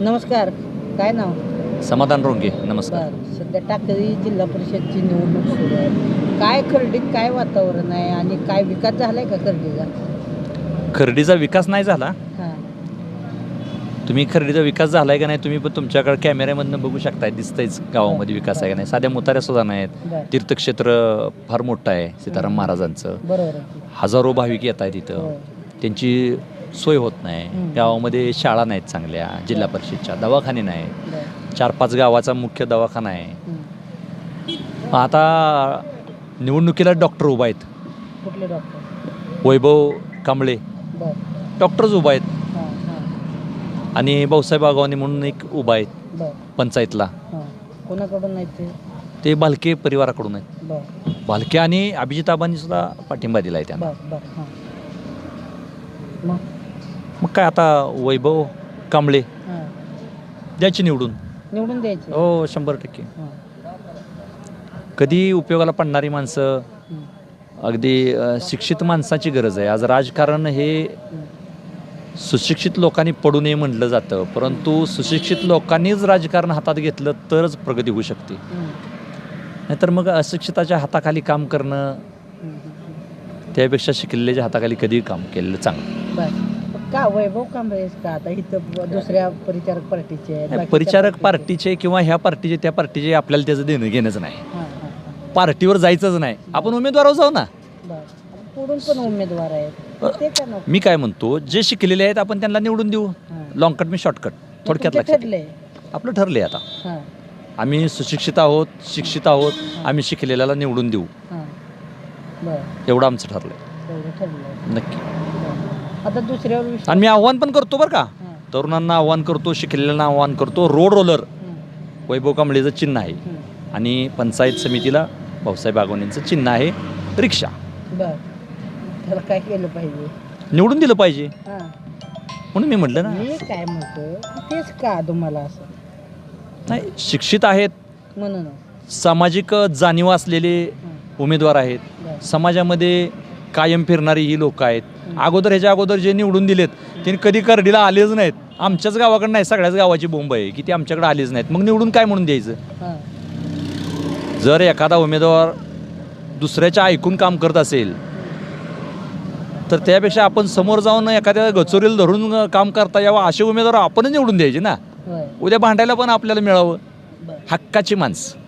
नमस्कार. काय नाव? समाधान रोंगे. नमस्कार. बरं. सध्या टाकळी जिल्हा परिषदची निवडणूक सुरू आहे. काय खर्डीत काय वातावरण आहे आणि काय विकास झालाय का खर्डीचा? खर्डीचा विकास नाही झाला. हां. तुम्ही खर्डीचा विकास झालाय का नाही तुम्ही पण तुमच्याकडे कॅमेऱ्यामधनं बघू शकताय, दिसतंयच गावामध्ये विकास आहे का नाही. साध्या मुताऱ्या सुद्धा नाहीत. बरं. तीर्थक्षेत्र फार मोठं आहे सीताराम महाराजांचं. बरोबर आहे की. हजारो भाविक येत आहेत तिथं. हो. त्यांची सोय होत नाही. हं. गावामध्ये शाळा नाहीत चांगल्या, जिल्हा परिषदच्या दवाखाने नाहीत. बरं. 4-5 गावाचा मुख्य दवाखाना आहे. हं. आता निवडणुकीला डॉक्टर उभा आहेत. कुठले डॉक्टर? वैभव कांबळे बरं. डॉक्टरच उभा आहेत हां हां. आणि भाऊसाहेब आगावानी म्हणून एक उभा आहेत बरं. पंचायतला. हां. कोणाकडून नाही ते? ते भालके परिवाराकडून आहेत. बरं. भालके आणि अभिजित आबांनी सुद्धा पाठिंबा दिला आहे त्यांना. बरं बरं. हां. मग? मग काय आता वैभव कांबळे हां. द्यायची निवडून. निवडून द्यायचे? हो 100%. हां. कधी उपयोगाला पडणारी माणसं, हं. अगदी शिक्षित माणसाची गरज आहे. आज राजकारण हे हं. सुशिक्षित लोकांनी पडू नये म्हटलं जातं, परंतु सुशिक्षित लोकांनीच राजकारण हातात घेतलं तरच प्रगती होऊ शकते. हं. नाहीतर मग अशिक्षिताच्या हाताखाली काम करणं हं. हं. त्यापेक्षा शिकलेल्याच्या हाताखाली कधी काम केलेलं चांगलं. बरं. का वैभव कांबळेच का? आता इथं दुसऱ्या परिचारक पार्टीचे आहेत, बाकीच्या परिचारक पार्टीचे. पार्टीचे किंवा ह्या पार्टीचे त्या पार्टीचे आपल्याला त्याचं देणं घेणंच नाही. हां हां हां. पार्टीवर जायचंच नाही. आपण उमेदवारावर जाऊ ना. बरं. पुढून पण उमेदवार आहेत ते का नको? मी काय म्हणतो, जे शिकलेले आहेत आपण त्यांना निवडून देऊ. हां. लॉंगकट मी शॉर्टकट थोडक्यात तुमचं लक्षात ठरलंय? आपलं ठरले आता. हां आम्ही सुशिक्षित आहोत, शिक्षित आहोत, आम्ही शिकलेल्याला निवडून देऊ हां. बरं. एवढं आमचं ठरलंय. तेवढं ठरलंय. नक्की. बरं. आता दुसऱ्यावर विषय. आणि मी आव्हान पण करतो बरं का, हां. तरुणांना आव्हान करतो, शिकलेल्यांना आव्हान करतो. रोड रोलर हं. वैभव कांबळेचं चिन्ह आहे हं. आणि पंचायत समितीला भाऊसाहेब आगवणेंचं चिन्ह आहे रिक्षा. बरं. त्याला काय केलं पाहिजे? निवडून दिलं पाहिजे हां. म्हणून मी म्हटलं ना. मी काय म्हणतो तेच का तुम्हाला असं नाही, शिक्षित आहेत, म्हणून? सामाजिक जाणीव असलेले उमेदवार आहेत, बरं. समाजामध्ये कायम फिरणारी ही लोक आहेत. ह्याच्या अगोदर जे निवडून दिलेत त्यांनी कधी करडीला आलेच नाहीत. आमच्याच गावाकडे नाही, सगळ्याच गावाची बोंब आहे की ते आमच्याकडे आलेच नाहीत. मग निवडून काय म्हणून द्यायचं? हां. जर एखादा उमेदवार दुसऱ्याच्या ऐकून काम करत असेल तर त्यापेक्षा आपण समोर जाऊन एखाद्या गचोरीला धरून काम करता यावं असे उमेदवार आपणच निवडून द्यायचे ना. होय. उद्या भांडायला पण आपल्याला मिळावं. बरं. हक्काची माणसं.